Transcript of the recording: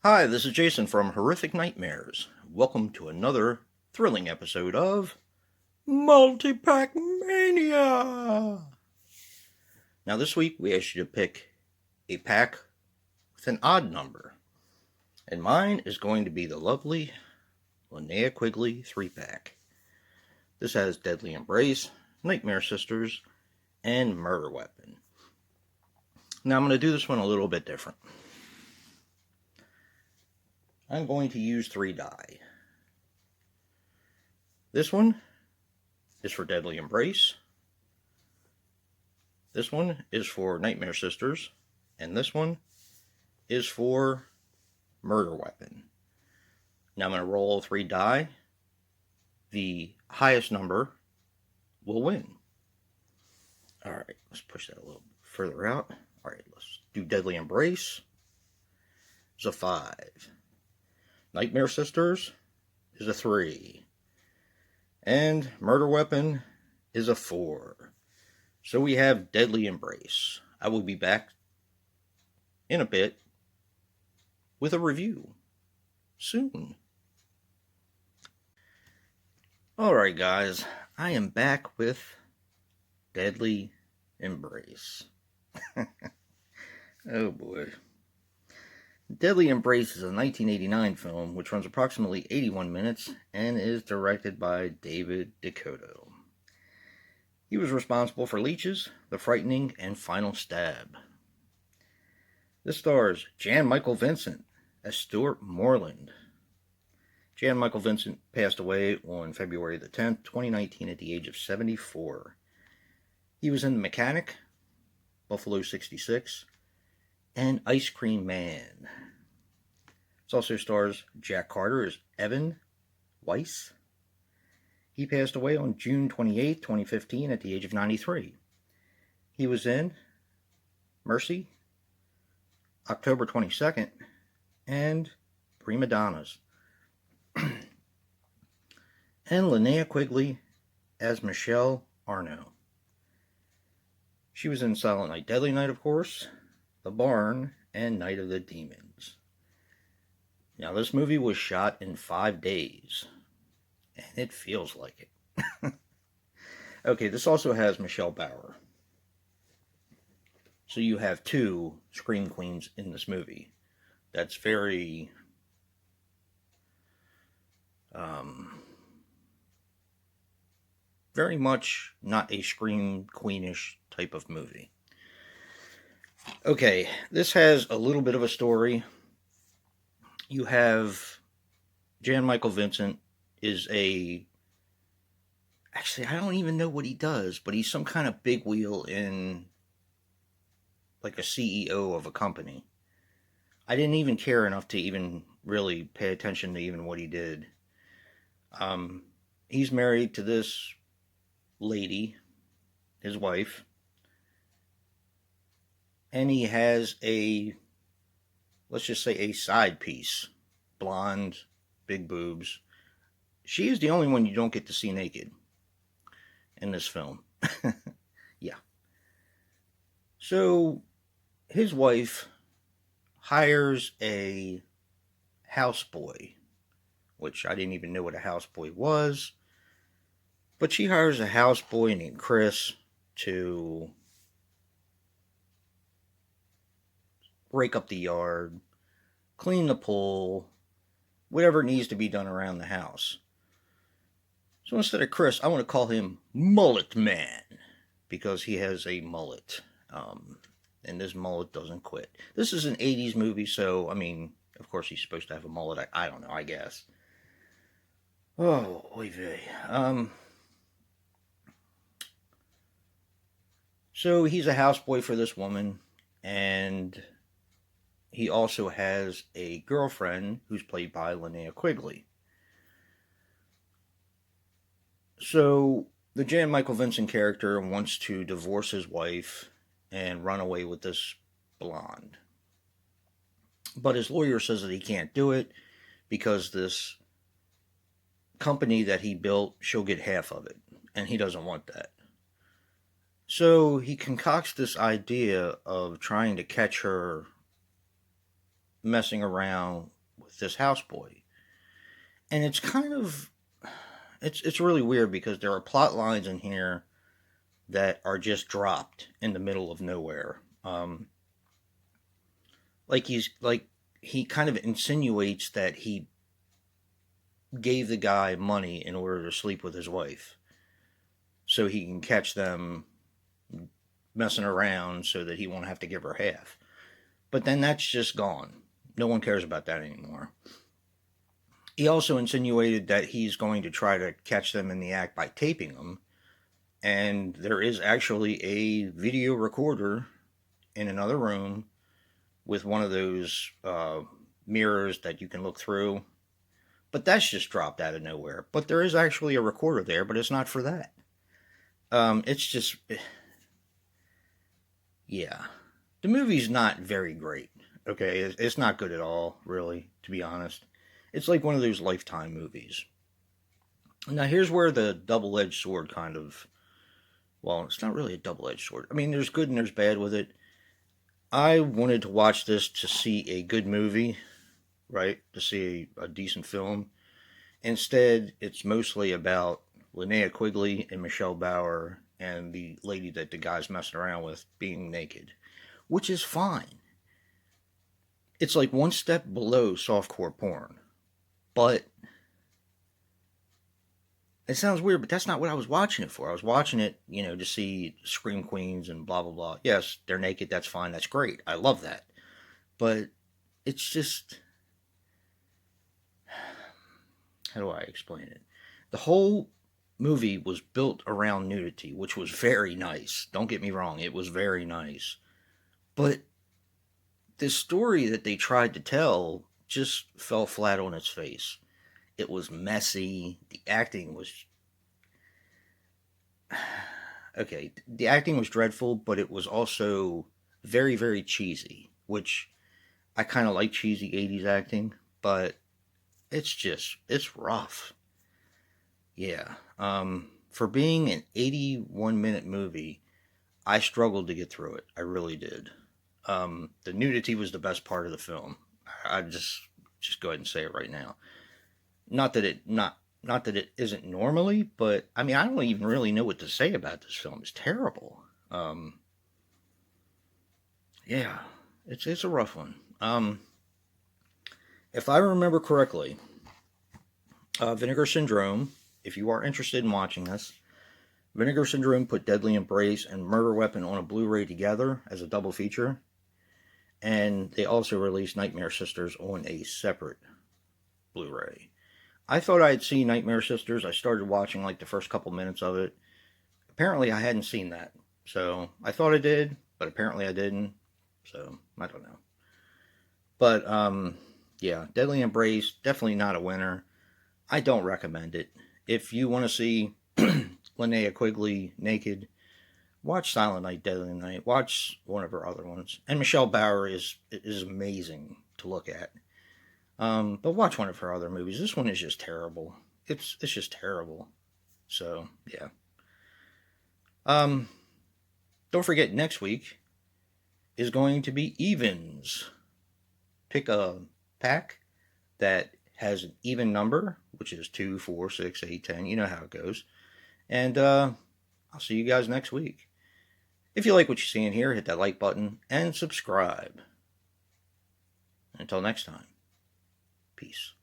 Hi, this is Jason from Horrific Nightmares. Welcome to another thrilling episode of Multipack Mania! Now, this week we asked you to pick a pack with an odd number, and mine is going to be the lovely Linnea Quigley 3-pack. This has Deadly Embrace, Nightmare Sisters, and Murder Weapon. Now, I'm going to do this one a little bit different. I'm going to use 3 die. This one is for Deadly Embrace. This one is for Nightmare Sisters. And this one is for Murder Weapon. Now I'm going to roll 3 die. The highest number will win. Alright, let's push that a little further out. Alright, let's do Deadly Embrace. It's a 5. Nightmare Sisters is a 3. And Murder Weapon is a 4. So we have Deadly Embrace. I will be back in a bit with a review soon. Alright guys, I am back with Deadly Embrace. Oh boy. Deadly Embrace is a 1989 film which runs approximately 81 minutes and is directed by David Decoto. He was responsible for Leeches, The Frightening, and Final Stab. This stars Jan Michael Vincent as Stuart Moreland. Jan Michael Vincent passed away on February the 10th, 2019 at the age of 74. He was in The Mechanic, Buffalo 66, and Ice Cream Man. It also stars Jack Carter as Evan Weiss. He passed away on June 28, 2015 at the age of 93. He was in Mercy, October 22nd, and Prima Donnas. And Linnea Quigley as Michelle Arno. She was in Silent Night, Deadly Night, of course, The Barn, and Night of the Demons. Now, this movie was shot in 5 days, and it feels like it. Okay, this also has Michelle Bauer. So you have 2 Scream Queens in this movie. That's very very much not a Scream Queenish type of movie. Okay, this has a little bit of a story. You have Jan Michael Vincent is actually, I don't even know what he does, but he's some kind of big wheel in, like, a CEO of a company. I didn't even care enough to even really pay attention to even what he did. He's married to this lady, his wife, and he has let's just say a side piece, blonde, big boobs. She is the only one you don't get to see naked in this film. Yeah. So his wife hires a houseboy, which I didn't even know what a houseboy was. But she hires a houseboy named Chris to rake up the yard, clean the pool, whatever needs to be done around the house. So instead of Chris, I want to call him Mullet Man, because he has a mullet. And this mullet doesn't quit. This is an 80s movie, so, I mean, of course he's supposed to have a mullet. I don't know, I guess. Oh, oy vey. So he's a houseboy for this woman, and he also has a girlfriend who's played by Linnea Quigley. So the Jan Michael Vincent character wants to divorce his wife and run away with this blonde. But his lawyer says that he can't do it because this company that he built, she'll get half of it, and he doesn't want that. So he concocts this idea of trying to catch her messing around with this houseboy. And it's kind of it's really weird because there are plot lines in here that are just dropped in the middle of nowhere. Like he kind of insinuates that he gave the guy money in order to sleep with his wife, so he can catch them messing around, so that he won't have to give her half. But then that's just gone. No one cares about that anymore. He also insinuated that he's going to try to catch them in the act by taping them. And there is actually a video recorder in another room with one of those mirrors that you can look through. But that's just dropped out of nowhere. But there is actually a recorder there, but it's not for that. It's just, yeah. The movie's not very great. Okay, it's not good at all, really, to be honest. It's like one of those Lifetime movies. Now, here's where the double-edged sword kind of... Well, it's not really a double-edged sword. I mean, there's good and there's bad with it. I wanted to watch this to see a good movie, right? To see a decent film. Instead, it's mostly about Linnea Quigley and Michelle Bauer and the lady that the guy's messing around with being naked, which is fine. It's like one step below softcore porn. But it sounds weird, but that's not what I was watching it for. I was watching it, to see Scream Queens and blah, blah, blah. Yes, they're naked. That's fine. That's great. I love that. But it's just... How do I explain it? The whole movie was built around nudity, which was very nice. Don't get me wrong. It was very nice. But the story that they tried to tell just fell flat on its face. It was messy. The acting was... Okay, the acting was dreadful, but it was also very, very cheesy, which I kind of like cheesy 80s acting, but it's rough. Yeah. For being an 81-minute movie, I struggled to get through it. I really did. The nudity was the best part of the film. I just go ahead and say it right now. Not that it isn't normally, but I mean, I don't even really know what to say about this film. It's terrible. Yeah, it's a rough one. If I remember correctly, Vinegar Syndrome, if you are interested in watching this, Vinegar Syndrome put Deadly Embrace and Murder Weapon on a Blu-ray together as a double feature. And they also released Nightmare Sisters on a separate Blu-ray. I thought I had seen Nightmare Sisters. I started watching like the first couple minutes of it. Apparently I hadn't seen that. So I thought I did, but apparently I didn't. So I don't know. But yeah, Deadly Embrace, definitely not a winner. I don't recommend it. If you want to see Linnea Quigley naked, watch Silent Night, Deadly Night. Watch one of her other ones. And Michelle Bauer is amazing to look at. But watch one of her other movies. This one is just terrible. It's just terrible. So yeah. Don't forget, next week is going to be evens. Pick a pack that has an even number, which is 2, 4, 6, 8, 10. You know how it goes. And I'll see you guys next week. If you like what you see in here, hit that like button and subscribe. Until next time, peace.